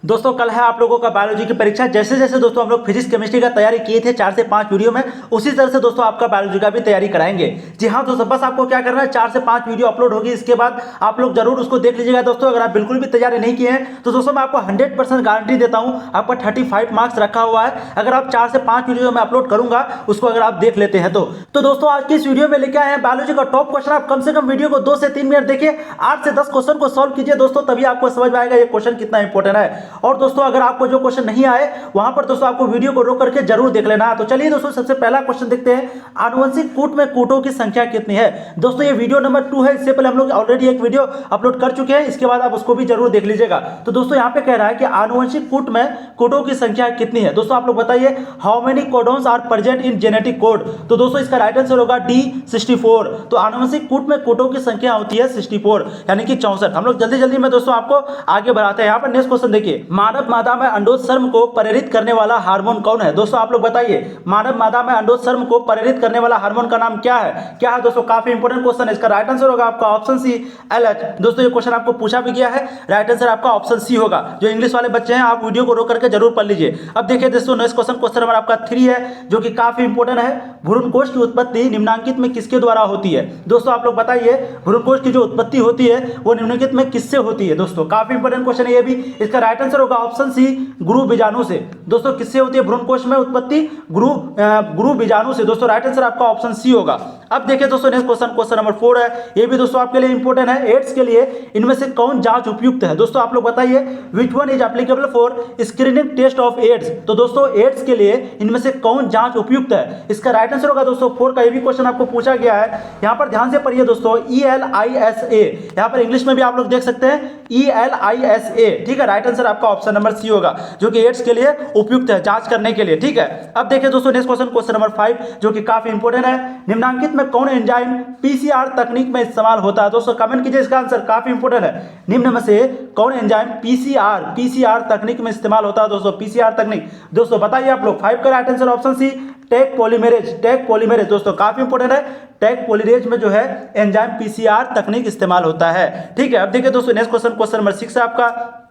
दोस्तों कल है आप लोगों का बायोलॉजी की परीक्षा। जैसे जैसे दोस्तों हम लोग फिजिक्स केमिस्ट्री का तैयारी किए थे 4 से 5 वीडियो में, उसी तरह से दोस्तों आपका बायोलॉजी का भी तैयारी कराएंगे। जी हाँ दोस्तों, बस आपको क्या करना है, 4 से 5 वीडियो अपलोड होगी, इसके बाद आप लोग जरूर उसको देख लीजिएगा। दोस्तों अगर आप बिल्कुल भी तैयारी नहीं किए हैं तो दोस्तों मैं आपको 100% गारंटी देता हूँ, आपका 35 मार्क्स रखा हुआ है अगर आप 4 से 5 वीडियो मैं अपलोड करूंगा उसको अगर आप देख लेते हैं तो दोस्तों आज की इस वीडियो में लेके आए हैं बायोलॉजी का टॉप क्वेश्चन। आप कम से कम वीडियो को 2 से 3 मिनट देखिए, 8 से 10 क्वेश्चन को सॉल्व कीजिए दोस्तों, तभी आपको समझ में आएगा ये क्वेश्चन कितना इंपॉर्टेंट है। और दोस्तों अगर आपको जो क्वेश्चन नहीं आए वहां पर दोस्तों आपको वीडियो को रोक करके जरूर देख लेना। तो चलिए दोस्तों सबसे पहला क्वेश्चन देखते हैं, आनुवंशिक कूट में कूटों की संख्या कितनी है। दोस्तों ये वीडियो नंबर 2 है, इससे पहले हम लोग ऑलरेडी एक वीडियो अपलोड कर चुके हैं, इसके बाद आप उसको भी जरूर देख लीजिएगा। तो दोस्तों यहाँ पे कह रहा है कि आनुवंशिक कूट में कूटों की संख्या कितनी है। दोस्तों आप लोग बताइए, how many codons are present in genetic code. तो दोस्तों इसका राइट आंसर होगा डी 64। तो आनुवंशिक कूट में कूटों की संख्या होती है 64 यानी कि 64। हम लोग जल्दी जल्दी में दोस्तों आपको आगे बढ़ाते हैं। यहाँ पर नेक्स्ट क्वेश्चन देखिए, मानव मादा में अंडोत्सर्म को प्रेरित करने वाला हार्मोन कौन है। दोस्तों आप लोग बताइए, मानव मादा में अंडोत्सर्म को प्रेरित करने वाला हार्मोन का नाम क्या है दोस्तों, काफी इंपॉर्टेंट क्वेश्चन है। इसका राइट आंसर होगा आपका ऑप्शन सी LH। दोस्तों ये क्वेश्चन आपको पूछा भी गया है, राइट आंसर आपका ऑप्शन सी होगा। जो इंग्लिश वाले बच्चे हैं आप वीडियो को रोक करके जरूर पढ़ लीजिए। अब देखिए दोस्तों नेक्स्ट क्वेश्चन नंबर आपका 3 है जो कि काफी इंपॉर्टेंट है, भ्रूणकोष की उत्पत्ति निम्नलिखित में किसके द्वारा होती है। दोस्तों आप लोग बताइए, भ्रूणकोष की जो उत्पत्ति होती है वो निम्नलिखित में किससे होती है। दोस्तों काफी इंपॉर्टेंट क्वेश्चन है ये भी। इसका राइट आंसर होगा ऑप्शन सी गुरु बीजाणु से। दोस्तों किससे होती है भ्रूणकोष में उत्पत्ति, गुरु बीजाणु से। दोस्तों राइट आंसर आपका ऑप्शन सी होगा। अब देखिए दोस्तों नेक्स्ट क्वेश्चन नंबर 4 है, ये भी दोस्तों आपके लिए इंपॉर्टेंट है, एड्स के लिए इनमें से कौन जांच उपयुक्त है। दोस्तों आप लोग बताइए, which one is applicable for screening test of AIDS. तो दोस्तों एड्स के लिए इनमें से कौन जांच उपयुक्त है। इसका राइट आंसर होगा दोस्तों 4 का। ये भी क्वेश्चन आपको पूछा गया है, यहाँ पर ध्यान से पढ़िए दोस्तों, ELISA। यहाँ पर इंग्लिश में भी आप लोग देख सकते हैं ELISA, ठीक है। राइट आंसर आपका ऑप्शन नंबर सी होगा, जो कि एड्स के लिए उपयुक्त है जांच करने के लिए, ठीक है। अब देखिए दोस्तों नेक्स्ट क्वेश्चन नंबर 5 जो कि काफी इंपॉर्टेंट है, निम्नलिखित में कौन एंजाइम PCR तकनीक में इस्तेमाल होता है। दोस्तों कमेंट कीजिए, इसका आंसर काफी इंपॉर्टेंट है, निम्न में से कौन एंजाइम PCR तकनीक में इस्तेमाल होता है। दोस्तों PCR तकनीक, दोस्तों बताइए आप लोग। 5 का right answer option C Taq polymerase. दोस्तों काफी इंपॉर्टेंट है, टेक पॉलीमेरेज में जो है एंजाइम PCR तकनीक इस्तेमाल होता है, ठीक है। अब देखिए दोस्तों नेक्स्ट क्वेश्चन नंबर 6 है आपका,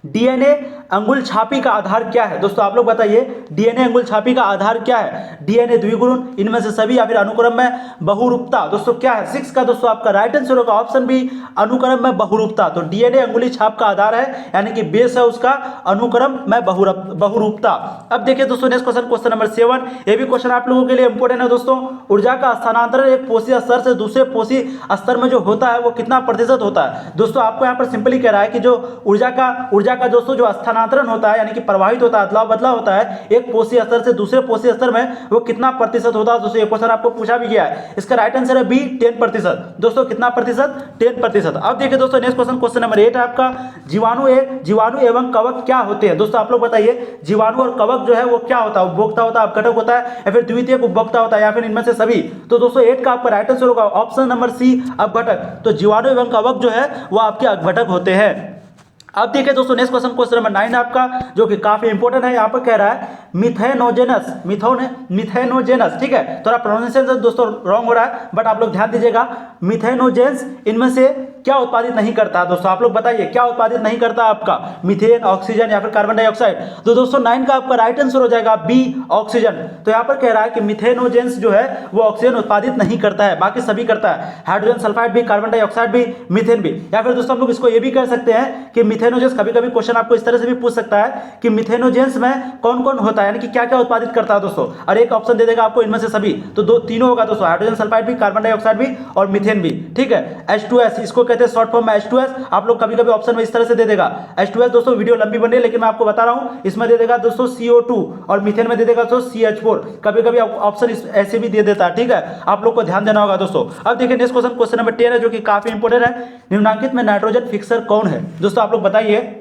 DNA अंगुल छापी का आधार क्या है। दोस्तों आप लोग बताइए, DNA अंगुल छापी का आधार क्या है। DNA द्विगुण, इनमें से सभी, या फिर अनुक्रम में बहुरूपता। दोस्तों क्या है 6 का दोस्तों आपका राइट आंसर होगा ऑप्शन बी अनुक्रम में बहुरूपता। तो DNA अंगुली छाप का आधार है, यानी कि बेस है उसका अनुक्रम में बहुरूपता। अब देखिए दोस्तों नेक्स्ट क्वेश्चन नंबर 7, ये भी क्वेश्चन आप लोगों के लिए इंपॉर्टेंट है दोस्तों। ऊर्जा का स्थानांतरण एक पोषी स्तर से दूसरे पोषी स्तर में जो होता है वो कितना प्रतिशत होता है। दोस्तों आपको यहाँ पर सिंपली कह रहा है कि जो ऊर्जा का दोस्तों जो स्थानांतरण होता है, यानी कि प्रवाहित होता है, अदला बदला होता है एक पोषी स्तर से दूसरे पोषी स्तर में, वो कितना प्रतिशत होता है। दोस्तों ये क्वेश्चन आपको पूछा भी गया है, इसका राइट आंसर है बी 10%। दोस्तों कितना प्रतिशत, 10%। अब देखिए दोस्तों नेक्स्ट क्वेश्चन नंबर 8 है आपका, जीवाणु एवं कवक क्या होते हैं। दोस्तों आप लोग बताइए, जीवाणु और कवक जो है वो क्या होता है, उपभोक्ता होता है, अपघटक होता है, या फिर द्वितीयक उपभोक्ता होता है, या फिर इनमें से सभी। तो दोस्तों 8 का आपका राइट आंसर होगा ऑप्शन नंबर सी अपघटक। तो जीवाणु एवं कवक जो है वो आपके अपघटक होते हैं। अब देखिए दोस्तों नेक्स्ट क्वेश्चन नंबर 9 आपका, जो कि काफी इंपॉर्टेंट है। यहाँ पर कह रहा है मिथेनोजेनस, ठीक है। थोड़ा प्रोनाउंसिएशन दोस्तों रॉन्ग हो रहा है, बट आप लोग ध्यान दीजिएगा। मिथेनोजेंस इनमें से क्या उत्पादित नहीं करता। दोस्तों आप लोग बताइए क्या उत्पादित नहीं करता आपका, मीथेन, ऑक्सीजन, या फिर कार्बन डाइऑक्साइड। तो दोस्तों 9 का आपका राइट आंसर हो जाएगा बी ऑक्सीजन। तो यहाँ पर कह रहा है कि मिथेनोजेंस जो है वो ऑक्सीजन उत्पादित नहीं करता है, बाकी सभी करता है, हाइड्रोजन सल्फाइड भी, कार्बन डाइऑक्साइड भी, मीथेन भी। या फिर दोस्तों हम लोग इसको ये भी कह सकते हैं कि मिथेनोजेंस, कभी कभी क्वेश्चन आपको इस तरह से भी पूछ सकता है कि मिथेनोजेंस में कौन कौन होता है, यानी कि क्या क्या उत्पादित करता है दोस्तों, और एक ऑप्शन दे देगा आपको इनमें से सभी। तो तीनों होगा दोस्तों, हाइड्रोजन सल्फाइड भी, कार्बन डाइऑक्साइड भी और मीथेन भी, ठीक है। H2S इसको कहते हैं शॉर्ट फॉर्म में H2S। आप लोग कभी कभी ऑप्शन में इस तरह से दे देगा H2S। दोस्तों वीडियो लंबी बन रही है लेकिन मैं आपको बता रहा हूं, इसमें दे देगा दोस्तों CO2 और मीथेन में दे देगा दोस्तों CH4। कभी कभी ऑप्शन ऐसे भी दे देता है, ठीक है। आप लोग को ध्यान देना होगा दोस्तों। अब देखिए नेक्स्ट क्वेश्चन नंबर 10 है, जो कि काफी इंपॉर्टेंट है, निम्नलिखित में नाइट्रोजन फिक्सर कौन है। दोस्तों आप लोग बताइए,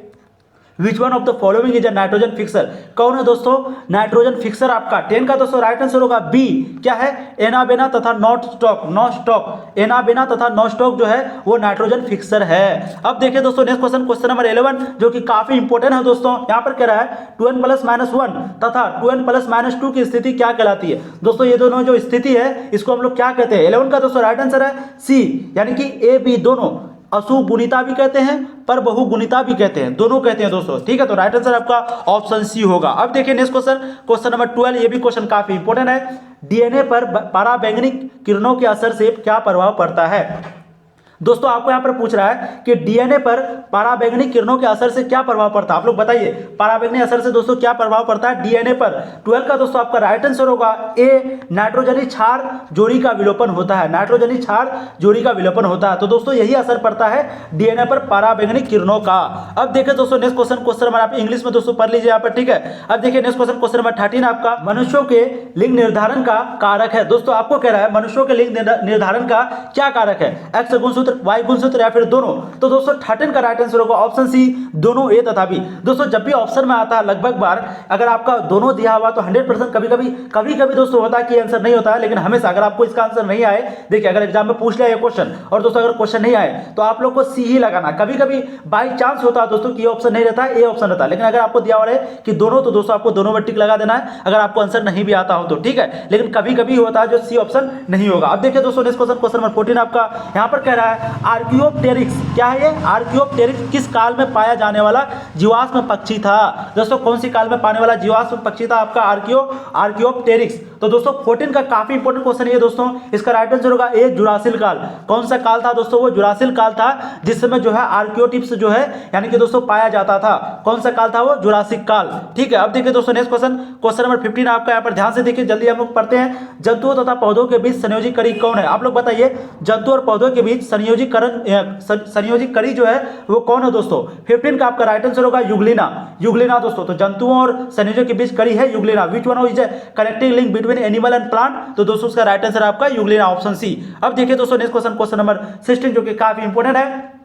which one of the following is a nitrogen fixer. कौन है दोस्तों नाइट्रोजन फिक्सर आपका। 10 का दोस्तों राइट आंसर होगा बी, क्या है, एनाबेना तथा नॉस्टॉक। एनाबेना तथा नॉस्टॉक जो है वो नाइट्रोजन फिक्सर है। अब देखिए दोस्तों नेक्स्ट क्वेश्चन नंबर 11, जो कि काफी इंपॉर्टेंट है दोस्तों। यहाँ पर कह रहा है 2n+-1 तथा 2n+-2 की स्थिति क्या कहलाती है। दोस्तों ये दोनों जो स्थिति है इसको हम लोग क्या कहते हैं। 11 का दोस्तों राइट आंसर है सी, यानी कि ए बी दोनों असुगुणिता भी कहते हैं, पर बहुगुणिता भी कहते हैं, दोनों कहते हैं दोस्तों। ठीक है, तो राइट आंसर आपका ऑप्शन सी होगा। अब देखिए नेक्स्ट क्वेश्चन, क्वेश्चन नंबर 12। ये भी क्वेश्चन काफी इंपॉर्टेंट है। डीएनए पर पराबैंगनी किरणों के असर से क्या प्रभाव पड़ता है? दोस्तों आपको यहां पर पूछ रहा है कि डीएनए पर पराबैंगनी किरणों के असर से क्या प्रभाव पड़ता है। आप लोग बताइए, पराबैंगनी असर से दोस्तों क्या प्रभाव पड़ता है डीएनए पर? 12 का दोस्तों आपका राइट आंसर होगा ए, नाइट्रोजनी क्षार जोड़ी का विलोपन होता है। नाइट्रोजनी क्षार जोड़ी का विलोपन होता है। तो दोस्तों यही असर पड़ता है डीएनए पर पराबैंगनी किरणों का। अब देखिए दोस्तों नेक्स्ट क्वेश्चन, क्वेश्चन नंबर आप इंग्लिश में दोस्तों पढ़ लीजिए यहाँ पर। ठीक है, अब देखिए नेक्स्ट क्वेश्चन, क्वेश्चन नंबर 13 आपका मनुष्यों के लिंग निर्धारण का कारक है। दोस्तों आपको कह रहा है मनुष्यों के लिंग निर्धारण का क्या कारक है? एक्स गुणसूत्र, वाई गुणसूत्र, फिर दोनों। तो दोस्तों 13 का राइट आंसर होगा ऑप्शन सी, दोनों, ए तथा बी। दोस्तों जब भी ऑप्शन में आता है लगभग बार अगर आपका दोनों दिया हुआ तो 100%, कभी कभी दोस्तों होता है कि आंसर नहीं होता है, लेकिन हमेशा अगर आपको इसका आंसर नहीं आए, देखिए अगर एग्जाम में पूछ लिया ये क्वेश्चन और दोस्तों अगर क्वेश्चन नहीं आए तो आप लोग को सी ही लगाना। कभी कभी बाई चांस होता है दोस्तों कि ये ऑप्शन नहीं रहता है, ए ऑप्शन रहता है, लेकिन अगर आपको दिया हुआ है कि दोनों, तो दोस्तों आपको दोनों में टिक लगा देना है अगर आपको आंसर नहीं भी आता हो तो। ठीक है, लेकिन कभी कभी होता है जो सी ऑप्शन नहीं होगा। अब देखिए दोस्तों नेक्स्ट क्वेश्चन, क्वेश्चन नंबर 14 आपका यहाँ पर कह रहा है आर्कियोप्टेरिक्स, क्या है ये? आर्कियोप्टेरिक्स किस काल में पाया जाने वाला जीवाश्म पक्षी था? दोस्तों कौन सी काल में पाने वाला जीवाश्म पक्षी था आपका आर्कियोप्टेरिक्स? तो दोस्तों 14 का काफी इंपॉर्टेंट क्वेश्चन है दोस्तों। इसका राइट आंसर होगा ए, जुरासिल काल। कौन सा काल था दोस्तों? वो जुरासिल काल था, जिस समय जो है आर्कियोटिप्स जो है यानी कि दोस्तों पाया जाता था। कौन सा काल था वो? जुरासिक काल। ठीक है, अब देखिए दोस्तों नेक्स्ट क्वेश्चन, क्वेश्चन नंबर 15 आपका यहाँ पर ध्यान से देखिए, जल्दी हम लोग पढ़ते हैं। जंतुओं तथा पौधों के बीच संयोजी कड़ी कौन है? आप लोग बताइए, जंतु और पौधों के बीच संयोजी कड़ी जो है वो कौन है दोस्तों? 15 का आपका राइट आंसर होगा युग्लिना दोस्तों। तो जंतुओं और संयोजों के बीच कड़ी है Euglena. Which one is connecting link between animal and plant? तो दोस्तों उसका राइट आंसर आपका युग्लिना, ऑप्शन सी। अब देखिए दोस्तों नेक्स्ट क्वेश्चन, क्वेश्चन नंबर 16 जो कि काफी इंपॉर्टेंट है।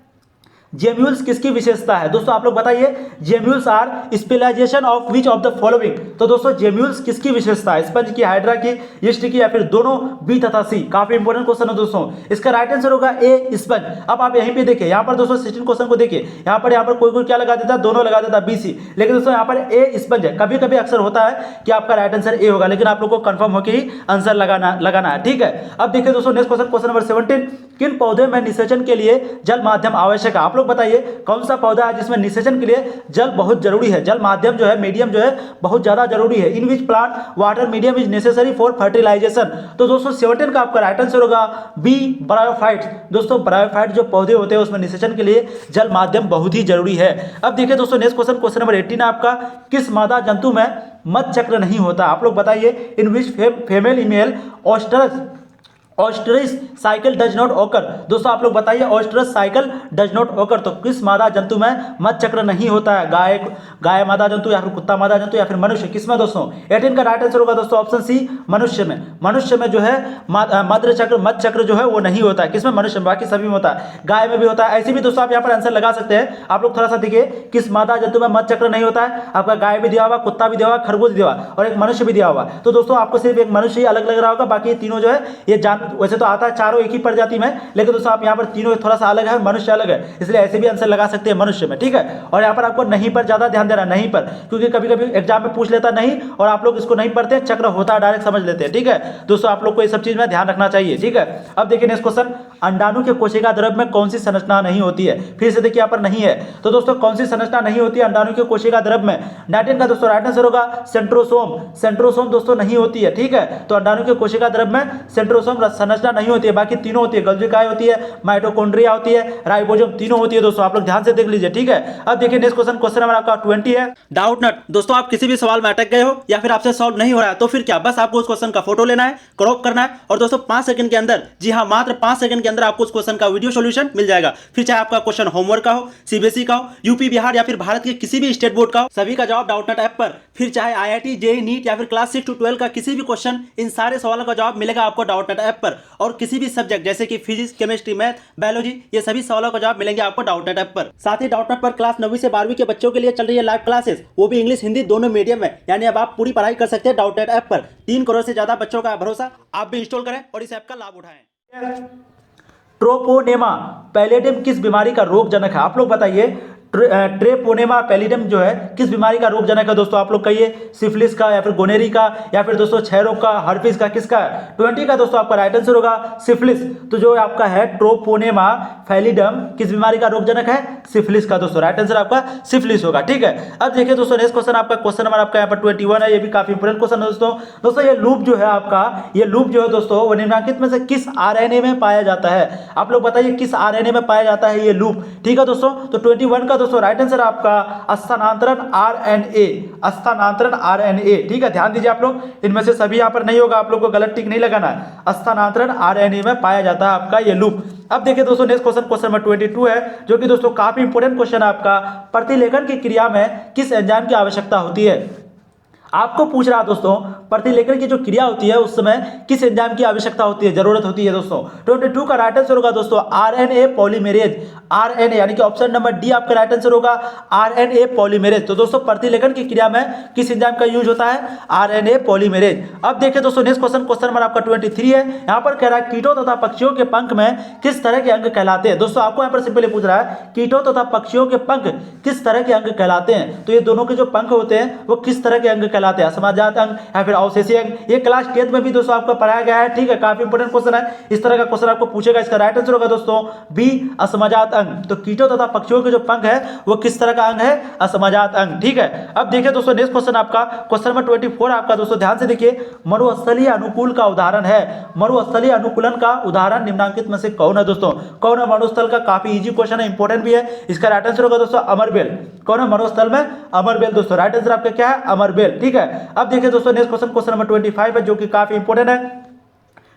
जेम्यूल्स किसकी विशेषता है? दोस्तों आप लोग बताइए, gemmules are specialization of which of the following? तो दोस्तों जेम्यूल्स किसकी विशेषता है? स्पंज की, हाइड्रा की, यीस्ट की, या फिर दोनों, बी तथा सी? काफी इंपॉर्टेंट क्वेश्चन है दोस्तों। इसका राइट आंसर होगा ए, स्पंज। अब आप यहीं पे देखिए, यहाँ पर दोस्तों 16 क्वेश्चन को देखिए, यहाँ पर कोई क्या लगा देता है? दोनों लगा देता है, बी सी। लेकिन दोस्तों यहाँ पर ए स्पंज है। कभी कभी अक्सर होता है कि आपका राइट आंसर ए होगा, लेकिन आप लोग को कंफर्म होकर ही आंसर लगाना है। ठीक है, अब देखिए दोस्तों नेक्स्ट क्वेश्चन, क्वेश्चन नंबर 17। किन पौधे में निषेचन के लिए जल माध्यम आवश्यक है? आप लोग बताइए कौन सा पौधा है जिसमें निषेचन के लिए जल बहुत जरूरी है? जल माध्यम जो है, मीडियम जो है बहुत ज्यादा जरूरी है। In which plant water medium is necessary for fertilization? तो दोस्तों 17 का आपका राइट आंसर होगा बी, ब्रायोफाइट्स। दोस्तों ब्रायोफाइट जो पौधे होते हैं उसमें निषेचन के लिए जल माध्यम बहुत ही जरूरी है। अब देखिए दोस्तों नेक्स्ट क्वेश्चन, क्वेश्चन नंबर 18 आपका, किस मादा जंतु में मध चक्र नहीं होता? आप लोग बताइए, in which female animal oestrous cycle does not occur? दोस्तों आप लोग बताइए, ऑस्ट्रिच साइकिल डज नॉट ओकर, तो किस मादा जंतु में मध चक्र नहीं होता है? गाय मादा जंतु, या फिर कुत्ता मादा जंतु, या फिर मनुष्य? किसमें दोस्तों? 18 का राइट आंसर होगा दोस्तों ऑप्शन सी, मनुष्य में। मनुष्य में जो है मध चक्र जो है वो नहीं होता है। किसमें? मनुष्य में। बाकी सभी में होता है, गाय में भी होता है। ऐसे भी दोस्तों आप यहाँ पर आंसर लगा सकते हैं। आप लोग थोड़ा सा देखिए, किस मादा जंतु में मध चक्र नहीं होता है? आपका गाय भी दिया हुआ, कुत्ता भी दिया हुआ, खरगोश दिया हुआ और एक मनुष्य भी दिया हुआ। तो दोस्तों आपको सिर्फ एक मनुष्य ही अलग लग रहा होगा, बाकी तीनों जो है ये वैसे तो आता है चारों एक ही प्रजाति में, लेकिन दोस्तों आप यहाँ पर तीनों थोड़ा सा अलग है, मनुष्य अलग है, इसलिए ऐसे भी आंसर लगा सकते हैं मनुष्य में। ठीक है, और यहाँ पर आपको नहीं पर ज्यादा ध्यान देना, नहीं पर, क्योंकि कभी कभी एग्जाम में पूछ लेता नहीं और आप लोग इसको नहीं पढ़ते, चक्र होता है डायरेक्ट समझ लेते हैं। ठीक है दोस्तों, आप लोग को ये सब चीज में ध्यान रखना चाहिए। ठीक है, अब देखिए नेक्स्ट क्वेश्चन, अंडाणु के कोशिका द्रव्य में कौन सी संरचना नहीं होती है? फिर से देखिए यहाँ पर नहीं है, तो दोस्तों कौन सी संरचना नहीं होती है अंडाणु के कोशिका द्रव्य में? 19 का दोस्तों राइट आंसर होगा सेंट्रोसोम। सेंट्रोसोम दोस्तों नहीं होती है। ठीक है, तो अंडाणु के कोशिका द्रव्य में सेंट्रोसोम संरचना नहीं होती है, बाकी तीनों होती है। गोल्गी होती है, माइटोकॉन्ड्रिया होती है, राइबोसोम, तीनों होती है दोस्तों। आप लोग ध्यान से देख लीजिए। ठीक है, अब देखिए नेक्स्ट क्वेश्चन, क्वेश्चन नंबर आपका 20 है। डाउट नट। दोस्तों आप किसी भी सवाल में अटक गए हो या फिर आपसे सॉल्व नहीं हो रहा है तो फिर क्या, बस आपको उस क्वेश्चन का फोटो लेना है, क्रॉप करना है और दोस्तों 5 सेकंड के अंदर, जी हाँ मात्र 5 सेकंड के अंदर आपको उस क्वेश्चन का वीडियो सॉल्यूशन मिल जाएगा। फिर चाहे आपका क्वेश्चन होमवर्क का हो, सीबीएसई का हो, यूपी बिहार या फिर भारत के किसी भी स्टेट बोर्ड का हो, सभी का जवाब डाउट नट ऐप पर। फिर चाहे IIT, JEE, नीट या फिर क्लास 6 to 12 का किसी भी क्वेश्चन, इन सारे सवालों का जवाब मिलेगा आपको डाउट नट ऐप पर। और किसी भी सब्जेक्ट जैसे कि फिजिक्स, केमिस्ट्री, मैथ, बायोलॉजी, ये सभी सवालों का जवाब मिलेंगे आपको डाउट नट ऐप पर। साथ ही डाउट नट पर क्लास 9वीं से 12वीं के बच्चों के लिए चल रही है लाइव क्लासेस, वो भी इंग्लिश हिंदी दोनों मीडियम में, यानी अब आप पूरी पढ़ाई कर सकते हैं डाउट नट ऐप पर। 3 करोड़ से ज्यादा बच्चों का भरोसा, आप भी इंस्टॉल करें और इस ऐप का लाभ उठाएं। ट्रोपोनेमा पैलेडियम किस बीमारी का रोग जनक है? आप लोग बताइए, ट्रेपोनेमा पैलिडम जो है किस बीमारी का रोगजनक है दोस्तों? आप लोग कहिए, सिफिलिस का या फिर गोनेरी का या फिर दोस्तों क्षय रोग का, हर्पिस का, किसका? 20 का दोस्तों आपका राइट आंसर होगा सिफिलिस। तो जो आपका है ट्रोपोनेमा पैलिडम किस बीमारी का रोगजनक है? सिफिलिस का दोस्तों राइट आंसर आपका सिफिलिस होगा। ठीक है, अब देखिए दोस्तों नेक्स्ट क्वेश्चन आपका क्वेश्चन नंबर आपका यहाँ पर 21 है। ये भी काफी इंपोर्टेंट क्वेश्चन है दोस्तों ये लूप जो है आपका, ये लूप जो है दोस्तों वो निम्नलिखित में से किस आरएनए में पाया जाता है? आप लोग बताइए किस आरएनए में पाया जाता है ये लूप। ठीक है दोस्तों, तो 21 का दोस्तों राइट आंसर आपका स्थानांतरण आरएनए, स्थानांतरण आरएनए। ठीक है, ध्यान दीजिए आप लोग, इनमें से सभी यहाँ पर नहीं होगा, आप लोग को गलत टिक नहीं लगाना है। स्थानांतरण आरएनए में पाया जाता है आपका ये लूप। अब देखिए दोस्तों नेक्स्ट क्वेश्चन क्वेश्चन नंबर 22 है, जो कि दोस्तों काफी इंपोर्टेंट क्वेश्चन है आपका। प्रतिलेखन की क्रिया में किस एंजाइम की आवश्यकता होती है? आपको पूछ रहा है दोस्तों, प्रतिलेखन की जो क्रिया होती है उस समय किस एंजाइम की आवश्यकता होती है, जरूरत होती है दोस्तों? 22 का राइट आंसर होगा दोस्तों आरएनए पॉलीमेरेज। आरएनए यानी कि ऑप्शन नंबर डी आपका राइट आंसर होगा आरएनए पॉलीमेरेज। तो दोस्तों प्रतिलेखन की क्रिया में किस एंजाइम का यूज होता है? RNA polymerase. अब देखिए दोस्तों नेक्स्ट क्वेश्चन क्वेश्चन नंबर आपका 23 है। यहाँ पर कह रहा है कीटों तथा पक्षियों के पंख में किस तरह के अंग कहलाते हैं? दोस्तों आपको यहाँ पर सिंपली पूछ रहा है कीटों तथा पक्षियों के पंख किस तरह के अंग कहलाते हैं? तो ये दोनों के जो पंख होते हैं वो किस तरह के अंग कहलाते हैं? असमाजात अंग या फिर अवशेषीय अंग। ये क्लास 10 में भी दोस्तों आपको पढ़ाया गया है। ठीक है, काफी इंपोर्टेंट क्वेश्चन है, इस तरह का क्वेश्चन आपको पूछेगा। इसका राइट आंसर होगा दोस्तों बी असमाजात अंग। तो कीटों तथा पक्षियों के जो पंख है वो किस तरह का अंग है? असमाजात अंग। ठीक है, अब देखिए दोस्तों नेक्स्ट क्वेश्चन आपका क्वेश्चन नंबर 24 आपका दोस्तों ध्यान से देखिए, मरुस्थलीय अनुकूल का उदाहरण है। मरुस्थलीय अनुकूलन का उदाहरण निम्नलिखित में से कौन है दोस्तों? कौन है मरुस्थल का? काफी इजी क्वेश्चन है, इंपोर्टेंट भी है। इसका राइट आंसर होगा दोस्तों अमरबेल। कौन है मरुस्थल में? अमरबेल दोस्तों राइट आंसर आपका क्या है? अमरबेल। ठीक है, अब देखिए दोस्तों नेक्स्ट क्वेश्चन नंबर 25 है, जो कि काफी इंपोर्टेंट है।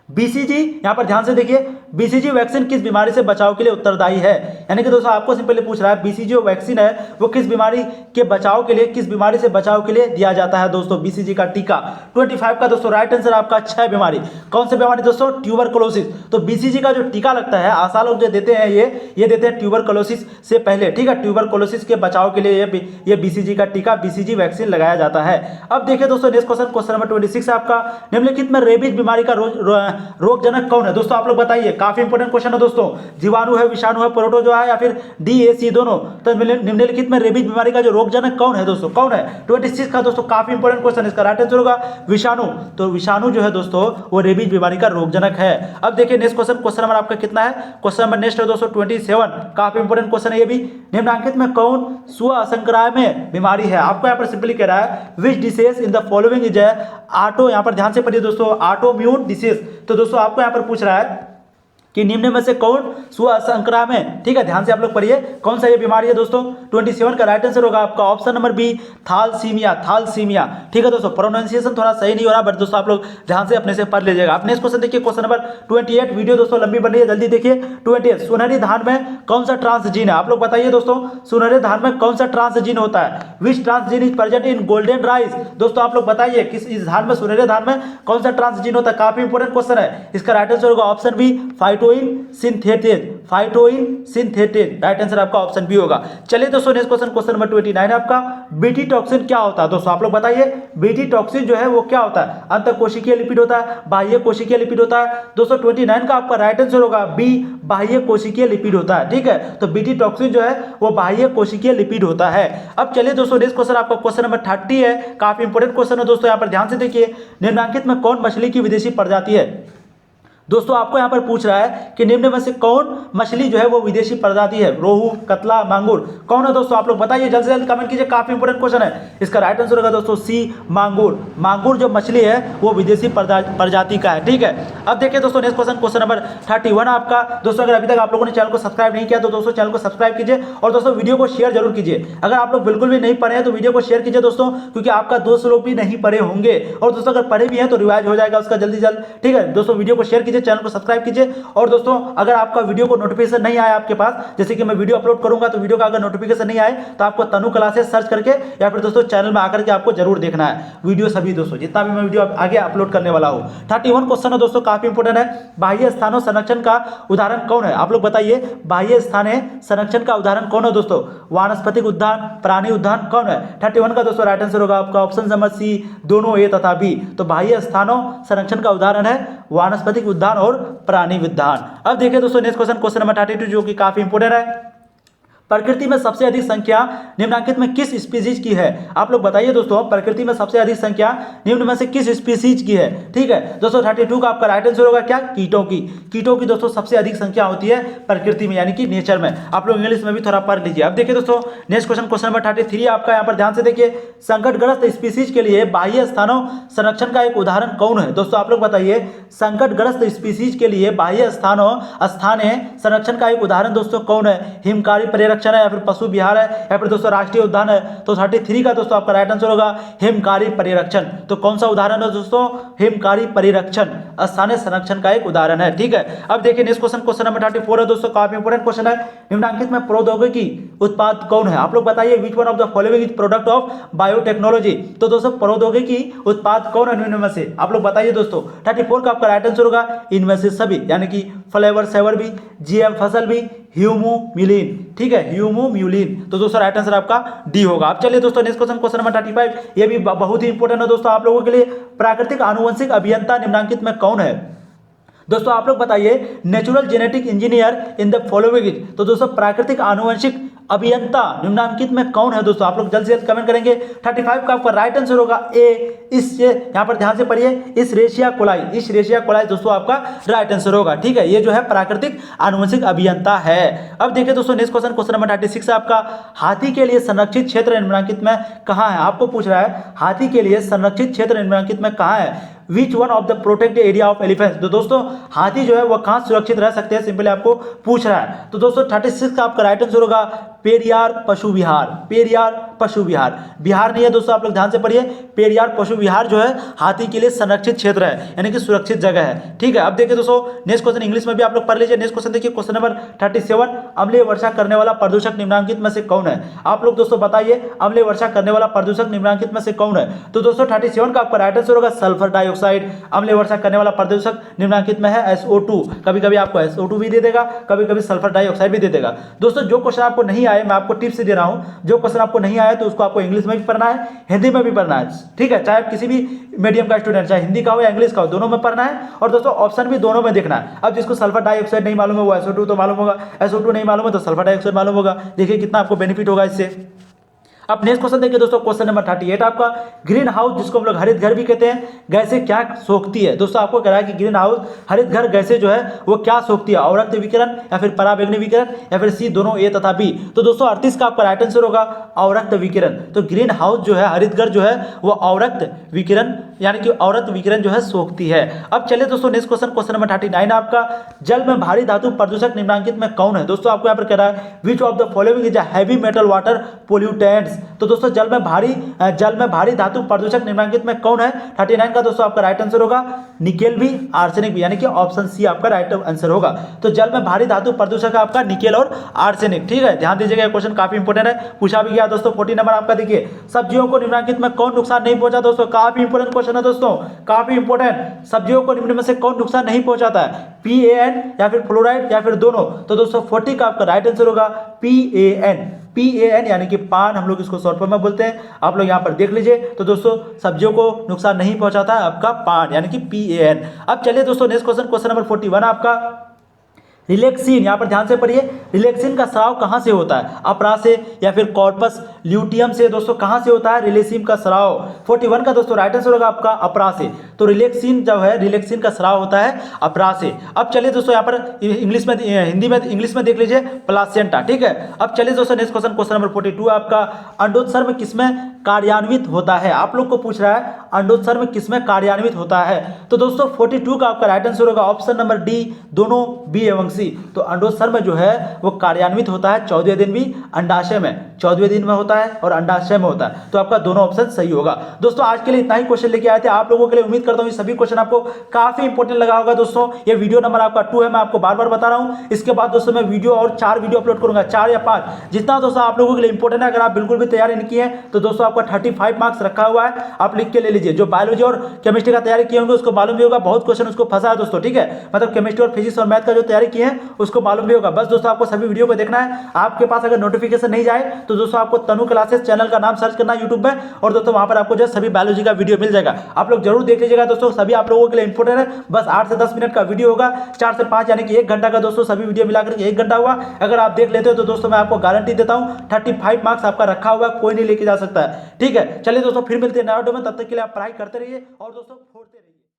बीसीजी, यहां पर ध्यान से देखिए, बीसीजी वैक्सीन किस बीमारी से बचाव के लिए उत्तरदायी है? यानी कि दोस्तों आपको सिंपली पूछ रहा है बीसीजी जो वैक्सीन है वो किस बीमारी के बचाव के लिए, किस बीमारी से बचाव के लिए दिया जाता है दोस्तों बीसीजी का टीका? 25 का दोस्तों राइट आंसर आपका 6 बीमारी। कौन सी बीमारी दोस्तों? ट्यूबरकुलोसिस। तो बीसीजी का जो टीका लगता है आशा लोग जो देते हैं ये देते हैं ट्यूबरकुलोसिस से पहले। ठीक है, ट्यूबरकुलोसिस के बचाव के लिए ये बीसीजी का टीका, बीसीजी वैक्सीन लगाया जाता है। अब देखिए दोस्तों नेक्स्ट क्वेश्चन नंबर 26 है आपका, निम्नलिखित में रेबीज बीमारी का रोगजनक कौन है? दोस्तों आप लोग बताइए, काफी इंपोर्टेंट क्वेश्चन है दोस्तों। जीवाणु है, विषाणु है, प्रोटोजोआ है या फिर डीएसी दोनों? तो निम्नलिखित में रेबीज बीमारी का जो रोगजनक कौन है दोस्तों? कौन है? 26 का दोस्तों काफी इंपोर्टेंट क्वेश्चन, इसका राइट आंसर होगा विषाणु। तो विषाणु जो है दोस्तों वो रेबीज बीमारी का रोगजनक है। अब देखिए नेक्स्ट क्वेश्चन नंबर आपका कितना है? क्वेश्चन नंबर नेक्स्ट है दोस्तों 27। काफी इंपोर्टेंट क्वेश्चन है ये भी। निम्नलिखित में कौन स्व असंक्रामय बीमारी है? आपको यहाँ पर सिंपली कह रहा है which disease in the following is auto, यहाँ पर ध्यान से पढ़िए दोस्तों, ऑटोइम्यून डिसीज। तो दोस्तों आपको यहाँ पर पूछ रहा है कि निम्न में से कौन स्व संक्रामक? ठीक है, ध्यान से आप लोग पढ़िए, कौन सा ये बीमारी है दोस्तों? 27 का राइट आंसर होगा आपका option number B thalassemia. Thalassemia. ठीक है दोस्तों, प्रोनाउंसिएशन थोड़ा सही नहीं हो रहा, बट दोस्तों आप लोग ध्यान से अपने से पढ़ लीजिएगा। आप नेक्स्ट क्वेश्चन देखिए, क्वेश्चन नंबर 28। वीडियो दोस्तों लंबी बन रही है, जल्दी देखिए। 28, सुनहरी धान में कौन सा ट्रांसजीन है? आप लोग बताइए दोस्तों, सुनहरे धान में कौन सा ट्रांसजीन होता है? Which transgene is present in golden rice? दोस्तों आप लोग बताइए किस इस धान में, सुनहरे धान में कौन सा ट्रांसजीन होता है? काफी इंपोर्टेंट क्वेश्चन है। इसका राइट आंसर होगा option B phytoene synthetic. Phytoene synthetic right answer आपका ऑप्शन बी होगा। चलिए दोस्तों नेक्स्ट क्वेश्चन नंबर 29 आपका, बीटी टॉक्सिन क्या होता है? दोस्तों आप लोग बताइए, बीटी टॉक्सिन जो है वो क्या होता है? अंतःकोशिकीय लिपिड होता है, बाह्य कोशिकीय लिपिड होता है? दोस्तों 29 का आपका राइट आंसर होगा बी बाह्य कोशिकीय लिपिड होता है। ठीक है, तो बीटी टॉक्सिन जो है वो बाह्य कोशिकीय लिपिड होता है। अब चलिए दोस्तों नेक्स्ट क्वेश्चन आपका क्वेश्चन नंबर 30 है। काफी इंपोर्टेंट क्वेश्चन है दोस्तों, यहाँ पर ध्यान से देखिए, निम्नलिखित में कौन मछली की विदेशी प्रजाति है? दोस्तों आपको यहां पर पूछ रहा है कि निम्न में से कौन मछली जो है वो विदेशी प्रजाति है? रोहू, कतला, मांगुर, कौन है दोस्तों? आप लोग बताइए, जल्द से जल्द कमेंट कीजिए, काफी इंपोर्टेंट क्वेश्चन है। इसका राइट आंसर होगा दोस्तों सी मांगुर। मांगुर जो मछली है वो विदेशी प्रजाति का है। ठीक है, अब देखिए दोस्तों नेक्स्ट क्वेश्चन नंबर 31 आपका। दोस्तों अगर अभी तक आप लोगों ने चैनल को सब्सक्राइब नहीं किया तो दोस्तों चैनल को सब्सक्राइब कीजिए और दोस्तों वीडियो को शेयर जरूर कीजिए। अगर आप लोग बिल्कुल भी नहीं पढ़े हैं तो वीडियो को शेयर कीजिए दोस्तों, क्योंकि आपका दोस्त लोग भी नहीं पढ़े होंगे, और दोस्तों अगर पढ़े भी हैं तो रिवाइज हो जाएगा उसका जल्दी जल्द। ठीक है दोस्तों, वीडियो को शेयर कीजिए, चैनल को सब्सक्राइब कीजिए। और दोस्तों अगर आपका वीडियो को नोटिफिकेशन नहीं आया आपके पास, जैसे कि मैं वीडियो अपलोड करूंगा तो वीडियो का अगर नोटिफिकेशन नहीं आए तो आपको तनु क्लासेस सर्च करके या फिर दोस्तों चैनल में आकर के आपको जरूर देखना है वीडियो, सभी दोस्तों जितना भी मैं वीडियो आगे अपलोड करने वाला हूं। 31 क्वेश्चन है दोस्तों, काफी इंपोर्टेंट है। बाह्य स्थानों संरक्षण का उदाहरण कौन है? आप लोग बताइए, बाह्य स्थानीय संरक्षण का उदाहरण कौन है दोस्तों? वानस्पतिक उद्यान, प्राणी उद्यान, कौन है? 31 का दोस्तों राइट आंसर होगा आपका ऑप्शन नंबर सी दोनों, ए तथा बी। तो बाह्य स्थानों संरक्षण का उदाहरण है वानस्पतिक उद्यान और प्राणी उद्यान। अब देखिए दोस्तों नेक्स्ट क्वेश्चन नंबर 32 जो कि काफी इंपोर्टेंट है। प्रकृति में सबसे अधिक संख्या निम्नलिखित में किस स्पीसीज की है? आप लोग बताइए दोस्तों, प्रकृति में सबसे अधिक संख्या निम्न में से किस स्पीसीज की है? ठीक है दोस्तों, 32 का आपका राइट आंसर होगा क्या? कीटों की। कीटों की दोस्तों सबसे अधिक संख्या होती है प्रकृति में, यानी कि नेचर में। आप लोग इंग्लिश में भी थोड़ा पढ़ लीजिए। अब देखिए दोस्तों, नेक्स्ट क्वेश्चन, क्वेश्चन नंबर 33 आपका, यहाँ पर ध्यान से देखिए। संकटग्रस्त स्पीसीज के लिए बाह्य स्थानों संरक्षण का एक उदाहरण कौन है? दोस्तों आप लोग बताइए, संकटग्रस्त स्पीसीज के लिए बाह्य स्थानीय संरक्षण का एक उदाहरण दोस्तों कौन है? हिमकारी परिरक्षण है, या फिर पशु विहार है, या फिर दोस्तों राष्ट्रीय उद्यान है? तो 33 का दोस्तों आपका राइट आंसर होगा हिमकारी परिरक्षण। तो कौन सा उदाहरण है दोस्तों? हिमकारी परिरक्षण स्थानीय संरक्षण का एक उदाहरण है। ठीक है, अब देखिए नेक्स्ट क्वेश्चन, क्वेश्चन नंबर 34 है दोस्तों, काफी इंपोर्टेंट क्वेश्चन है। निम्नलिखित में प्रौद्योगिकी उत्पाद कौन है? आप लोग बताइए, which one of the following is product of biotechnology? तो दोस्तों प्रौद्योगिकी उत्पाद कौन है निम्न में से? आप लोग बताइए दोस्तों। 34 का आपका राइट आंसर होगा इनमें से सभी, यानी कि फ्लेवर सेवर भी, जीएम फसल भी, ह्यूमोम्यूलिन। ठीक है, ह्यूमोम्यूलिन। तो दोस्तों राइट आंसर आपका डी होगा। अब चलिए दोस्तों नेक्स्ट क्वेश्चन, क्वेश्चन नंबर 35, ये भी बहुत ही इंपॉर्टेंट है दोस्तों आप लोगों के लिए। प्राकृतिक आनुवंशिक अभियंता निम्नलिखित में कौन है? दोस्तों आप लोग बताइए, natural genetic engineer in the following. तो दोस्तों प्राकृतिक आनुवंशिक अभियंता निम्नलिखित में कौन है? दोस्तों आप लोग जल्द से जल्द कमेंट करेंगे। 35 का आपका राइट आंसर होगा ए, इस यहाँ पर ध्यान से पढ़िए, इस रेशिया कोलाई। इस रेशिया कोलाई दोस्तों आपका राइट आंसर होगा। ठीक है, ये जो है प्राकृतिक आनुवंशिक अभियंता है। अब देखिए दोस्तों नेक्स्ट क्वेश्चन, क्वेश्चन नंबर 36 है आपका। हाथी के लिए संरक्षित क्षेत्र निम्नलिखित में कहाँ है? आपको पूछ रहा है हाथी के लिए संरक्षित क्षेत्र निम्नलिखित में कहाँ है? Which one of the protected area of elephants? तो दोस्तों हाथी जो है वो कहाँ सुरक्षित रह सकते हैं, सिंपली आपको पूछ रहा है। तो दोस्तों 36 का आपका राइट आंसर होगा पेरियार पशु विहार। पेरियार पशु विहार, बिहार नहीं है दोस्तों, आप लोग ध्यान से पढ़िए। पेरियार पशु विहार जो है हाथी के लिए संरक्षित क्षेत्र है, यानी कि सुरक्षित जगह है। ठीक है, अब देखिए दोस्तों नेक्स्ट क्वेश्चन इंग्लिश में भी आप लोग पढ़ लीजिए। नेक्स्ट क्वेश्चन देखिए, क्वेश्चन नंबर 37, अम्लीय वर्षा करने वाला प्रदूषक निम्नलिखित में से कौन है? आप लोग दोस्तों बताइए, अम्लीय वर्षा करने वाला प्रदूषक निम्नलिखित में से कौन है? तो दोस्तों 37 का आपका राइट आंसर होगा सल्फर डाइऑक्साइड। अम्लीय वर्षा करने वाला प्रदूषक निम्नलिखित में है SO2। कभी कभी आपको SO2 भी दे देगा, कभी कभी सल्फर डाइऑक्साइड भी दे देगा। दोस्तों जो क्वेश्चन आपको नहीं आए, मैं आपको टिप्स दे रहा हूं, जो क्वेश्चन आपको नहीं आया तो उसको आपको इंग्लिश में भी पढ़ना है, हिंदी में भी पढ़ना है। ठीक है, चाहे आप किसी भी मीडियम का स्टूडेंट, चाहे हिंदी का हो या इंग्लिश का हो, दोनों में पढ़ना है। और दोस्तों ऑप्शन भी दोनों में देखना है। अब जिसको सल्फर डाइऑक्साइड नहीं मालूम है वो SO2 तो मालूम होगा, SO2 नहीं मालूम है तो सल्फर डाइऑक्साइड मालूम होगा। देखिए कितना आपको बेनिफिट होगा इससे। अब नेक्स्ट क्वेश्चन देखिए दोस्तों, क्वेश्चन नंबर 38 आपका। ग्रीन हाउस, जिसको हम लोग हरित घर भी कहते हैं, गैसें क्या सोखती है? दोस्तों आपको कह रहा है कि ग्रीन हाउस हरित घर गैसें जो है वो क्या सोखती है? अवरक्त विकिरण या फिर पराबैंगनी विकिरण या फिर सी, दोनों ए तथा बी? तो दोस्तों 38 का आपका राइट आंसर होगा अवरक्त विकिरण। तो ग्रीन हाउस जो है हरित घर जो है वो अवरक्त विकिरण, यानी कि अवरक्त विकिरण जो है सोखती है। अब चलिए दोस्तों नेक्स्ट क्वेश्चन, क्वेश्चन नंबर 39 आपका। जल में भारी धातु प्रदूषक निम्नलिखित में कौन है? दोस्तों आपको यहाँ पर कह रहा है विच of the following is a heavy metal water pollutants? तो दोस्तों जल में भारी धातु प्रदूषक निम्नलिखित में कौन है? 39 का दोस्तों आपका राइट आंसर होगा निकेल भी, आर्सेनिक भी, यानी कि ऑप्शन सी आपका राइट आंसर होगा। तो जल में भारी धातु प्रदूषक है आपका निकेल और आर्सेनिक। ठीक है, ध्यान दीजिएगा, क्वेश्चन काफी इंपोर्टेंट है, पूछा भी गया दोस्तों। 40 नंबर आपका देखिए, सब्जियों को निम्नलिखित में कौन नुकसान नहीं पहुंचा? दोस्तों काफी इंपोर्टेंट क्वेश्चन है दोस्तों, काफी इंपोर्टेंट। सब्जियों को निम्न में से कौन नुकसान नहीं पहुंचाता है? PAN या फिर फ्लोराइड या फिर दोनों? तो दोस्तों 40 का आपका राइट आंसर होगा PAN, यानी कि पान, हम लोग इसको शॉर्ट फॉर्म में बोलते हैं। आप लोग यहाँ पर देख लीजिए। तो दोस्तों सब्जियों को नुकसान नहीं पहुंचाता है आपका पान, यानी कि PAN। अब चलिए दोस्तों नेक्स्ट क्वेश्चन, क्वेश्चन नंबर 41 आपका। रिलेक्सिन, यहाँ पर ध्यान से पढ़िए, रिलेक्सिन का स्राव कहाँ से होता है? अपरा से या फिर कॉर्पस ल्यूटियम से? दोस्तों कहाँ से होता है रिलेक्सिन का स्राव? 41 का दोस्तों राइट आंसर होगा आपका अपरा से। तो रिलेक्सिन जो है, रिलेक्सिन का स्राव होता है अपरा से। अब चलिए दोस्तों यहाँ पर इंग्लिश में, हिंदी में, इंग्लिश में देख लीजिए, प्लासेंटा। ठीक है, अब चलिए दोस्तों नेक्स्ट क्वेश्चन, क्वेश्चन नंबर 42 आपका। अंडोत्सर्ग किसमें कार्यान्वित होता है? आप लोग को पूछ रहा है अंडोत्सर्ग किसमें कार्यान्वित होता है? तो दोस्तों 42 का आपका राइट आंसर होगा ऑप्शन नंबर डी, दोनों बी एवं सी। तो अंडोत्सर्ग जो है वो कार्यान्वित होता है 14वें दिन भी अंडाशय में, 14वें दिन में होता है और अंडाशय में होता है। तो आपका दोनों ऑप्शन सही होगा। दोस्तों आज के लिए इतना ही क्वेश्चन लेके आए थे आप लोगों के लिए। उम्मीद करता हूँ ये सभी क्वेश्चन आपको काफी इंपॉर्टेंट लगा होगा। दोस्तों ये वीडियो नंबर आपका 2 है, मैं आपको बार बार बता रहा हूँ। इसके बाद दोस्तों मैं वीडियो और 4 वीडियो अपलोड करूंगा, 4 या 5, जितना दोस्तों आप लोगों के लिए इंपॉर्टेंट है। अगर आप बिल्कुल भी तैयारी नहीं किए हैं तो दोस्तों आपका 35 मार्क्स रखा हुआ है, आप लिख के ले लीजिए। जो बायोलॉजी और केमिस्ट्री का तैयारी किए होंगे उसको मालूम भी होगा, बहुत क्वेश्चन उसको फंसा है दोस्तों। ठीक है, मतलब केमिस्ट्री और फिजिक्स और मैथ का जो तैयारी किए हैं उसको मालूम भी होगा। बस दोस्तों आपको सभी वीडियो को देखना है। आपके पास अगर नोटिफिकेशन नहीं जाए तो दोस्तों आपको तनु क्लासेस चैनल का नाम सर्च करना है यूट्यूब में, और दोस्तों वहां पर आपको जो सभी बायोलॉजी का वीडियो मिल जाएगा। आप लोग जरूर देख लीजिएगा। कीजिएगा दोस्तों, सभी आप लोगों के लिए इंपॉर्टेंट है। बस 8 से 10 मिनट का वीडियो होगा, 4 से 5 यानी कि 1 घंटा का दोस्तों, सभी वीडियो मिलाकर 1 घंटा हुआ। अगर आप देख लेते हो तो दोस्तों मैं आपको गारंटी देता हूँ 35 मार्क्स आपका रखा हुआ है, कोई नहीं लेके जा सकता है। ठीक है, चलिए दोस्तों फिर मिलते हैं नया वीडियो में, तब तक के लिए आप पढ़ाई करते रहिए और दोस्तों फोड़ते रहिए।